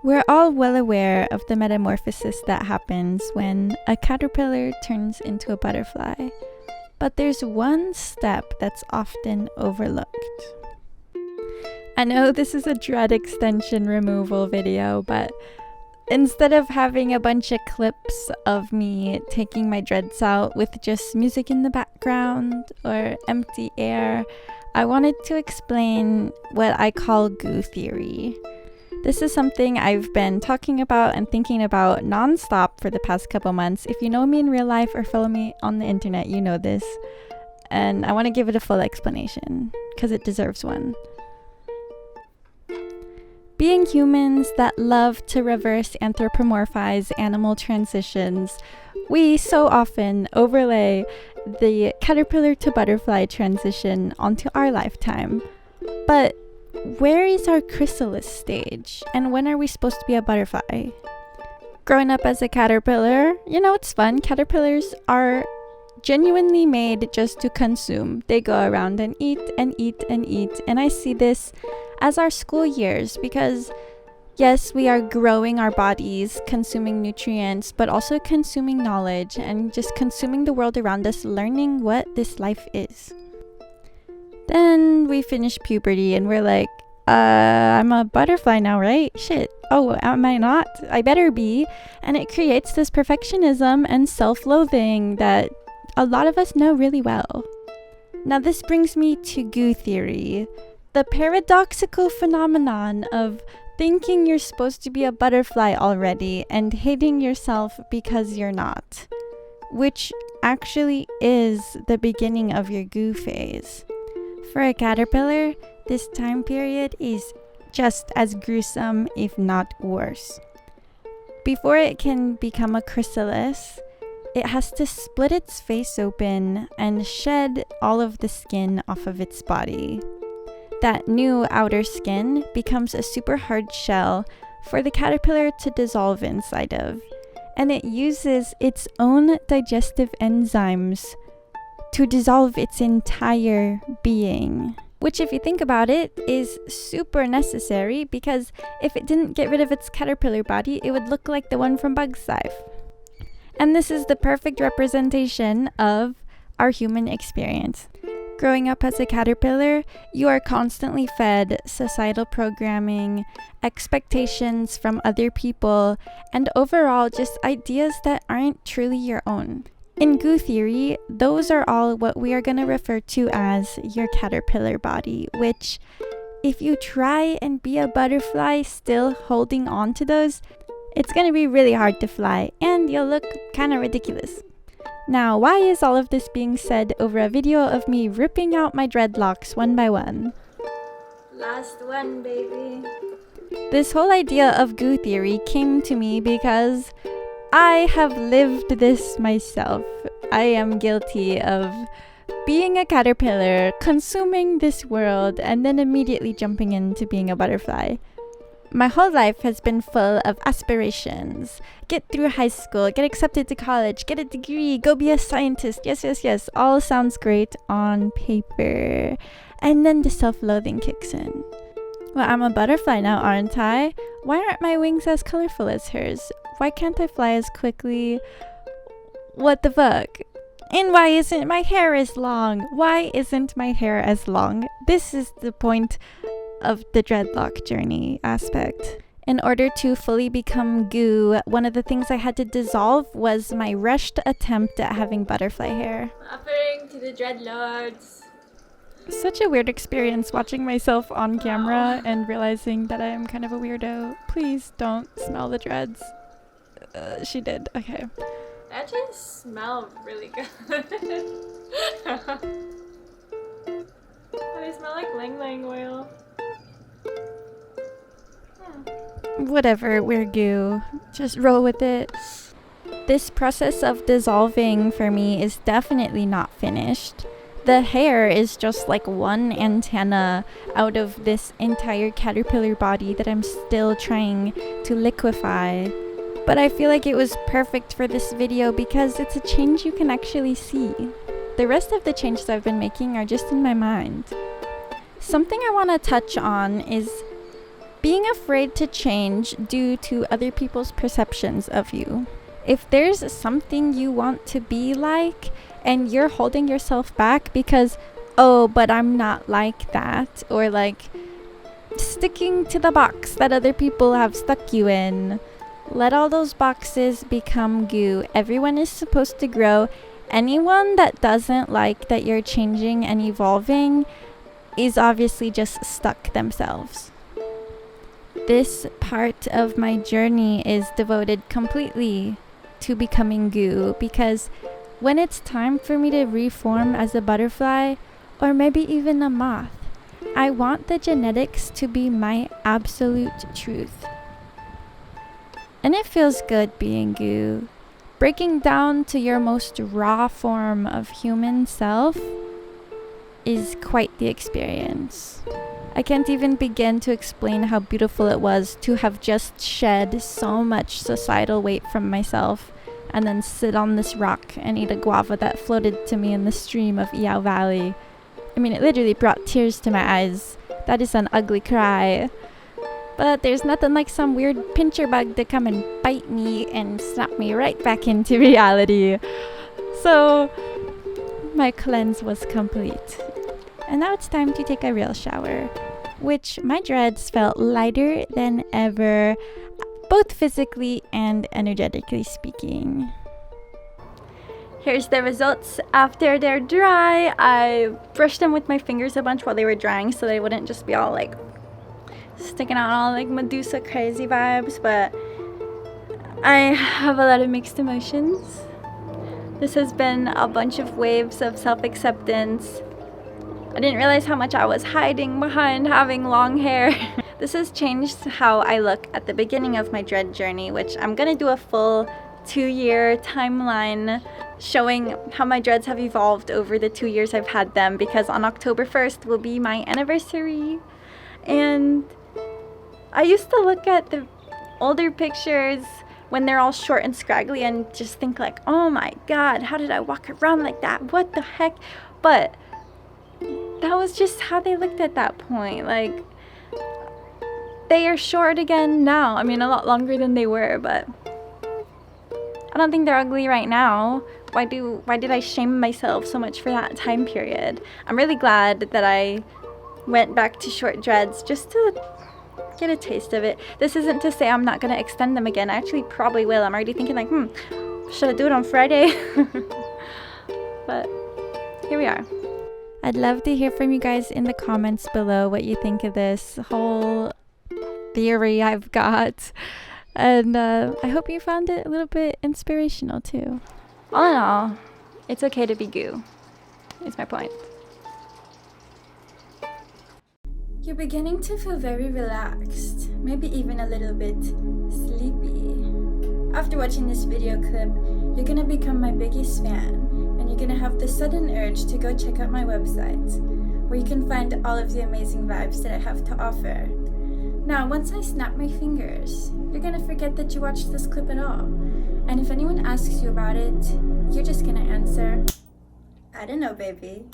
We're all well aware of the metamorphosis that happens when a caterpillar turns into a butterfly, but there's one step that's often overlooked. I know this is a dread extension removal video, but instead of having a bunch of clips of me taking my dreads out with just music in the background or empty air, I wanted to explain what I call GOO theory. This is something I've been talking about and thinking about nonstop for the past couple months. If you know me in real life or follow me on the internet, you know this. And I want to give it a full explanation, because it deserves one. Being humans that love to reverse anthropomorphize animal transitions, we so often overlay the caterpillar to butterfly transition onto our lifetime. But where is our chrysalis stage, and when are we supposed to be a butterfly? Growing up as a caterpillar, it's fun. Caterpillars are genuinely made just to consume. They go around and eat and eat and eat, and I see this as our school years, because yes, we are growing our bodies, consuming nutrients, but also consuming knowledge and just consuming the world around us, learning what this life is. Then we finish puberty and we're like, I'm a butterfly now, right? Shit. Oh, am I not? I better be. And it creates this perfectionism and self-loathing that a lot of us know really well. Now this brings me to GOO theory, the paradoxical phenomenon of thinking you're supposed to be a butterfly already and hating yourself because you're not, which actually is the beginning of your GOO phase. For a caterpillar, this time period is just as gruesome, if not worse. Before it can become a chrysalis, it has to split its face open and shed all of the skin off of its body. That new outer skin becomes a super hard shell for the caterpillar to dissolve inside of, and it uses its own digestive enzymes to dissolve its entire being. Which, if you think about it, is super necessary, because if it didn't get rid of its caterpillar body, it would look like the one from Bug's Life. And this is the perfect representation of our human experience. Growing up as a caterpillar, you are constantly fed societal programming, expectations from other people, and overall just ideas that aren't truly your own. In GOO theory, those are all what we are going to refer to as your caterpillar body, which, if you try and be a butterfly still holding on to those, it's going to be really hard to fly, and you'll look kind of ridiculous. Now, why is all of this being said over a video of me ripping out my dreadlocks one by one? Last one, baby. This whole idea of GOO theory came to me because I have lived this myself. I am guilty of being a caterpillar, consuming this world, and then immediately jumping into being a butterfly. My whole life has been full of aspirations. Get through high school, get accepted to college, get a degree, go be a scientist. Yes. All sounds great on paper. And then the self-loathing kicks in. Well, I'm a butterfly now, aren't I? Why aren't my wings as colorful as hers? Why can't I fly as quickly? What the fuck? And why isn't my hair as long? Why isn't my hair as long? This is the point of the dreadlock journey aspect. In order to fully become GOO, one of the things I had to dissolve was my rushed attempt at having butterfly hair. Offering to the dreadlords. Such a weird experience watching myself on camera and realizing that I am kind of a weirdo. Please don't smell the dreads. She did. Okay. They actually smell really good. They smell like Lang Lang oil. Whatever, we're GOO. Just roll with it. This process of dissolving for me is definitely not finished. The hair is just like one antenna out of this entire caterpillar body that I'm still trying to liquefy. But I feel like it was perfect for this video because it's a change you can actually see. The rest of the changes I've been making are just in my mind. Something I want to touch on is being afraid to change due to other people's perceptions of you. If there's something you want to be like and you're holding yourself back because, oh, but I'm not like that, or like sticking to the box that other people have stuck you in, let all those boxes become goo. Everyone is supposed to grow. Anyone that doesn't like that you're changing and evolving is obviously just stuck themselves. This part of my journey is devoted completely to becoming goo, because when it's time for me to reform as a butterfly, or maybe even a moth, I want the genetics to be my absolute truth. And it feels good being goo. Breaking down to your most raw form of human self is quite the experience. I can't even begin to explain how beautiful it was to have just shed so much societal weight from myself and then sit on this rock and eat a guava that floated to me in the stream of Iao Valley. I mean, it literally brought tears to my eyes. That is an ugly cry. But there's nothing like some weird pincher bug to come and bite me and snap me right back into reality. So, my cleanse was complete. And now it's time to take a real shower, which my dreads felt lighter than ever, both physically and energetically speaking. Here's the results after they're dry. I brushed them with my fingers a bunch while they were drying so they wouldn't just be all like sticking out all like Medusa crazy vibes, but I have a lot of mixed emotions. This has been a bunch of waves of self-acceptance. I didn't realize how much I was hiding behind having long hair. This has changed how I look at the beginning of my dread journey, which I'm gonna do a full 2-year timeline showing how my dreads have evolved over the 2 years I've had them, because on October 1st will be my anniversary. And I used to look at the older pictures when they're all short and scraggly and just think like, oh my god, how did I walk around like that? What the heck? But that was just how they looked at that point. Like, they are short again now. I mean, a lot longer than they were, but I don't think they're ugly right now. Why did I shame myself so much for that time period? I'm really glad that I went back to short dreads just to get a taste of it. This isn't to say I'm not gonna extend them again. I actually probably will. I'm already thinking like, should I do it on Friday? But here we are. I'd love to hear from you guys in the comments below what you think of this whole theory I've got. And I hope you found it a little bit inspirational too. All in all, it's okay to be goo. Is my point. You're beginning to feel very relaxed, maybe even a little bit sleepy. After watching this video clip, you're gonna become my biggest fan, and you're gonna have the sudden urge to go check out my website, where you can find all of the amazing vibes that I have to offer. Now, once I snap my fingers, you're gonna forget that you watched this clip at all. And if anyone asks you about it, you're just gonna answer, I don't know, baby.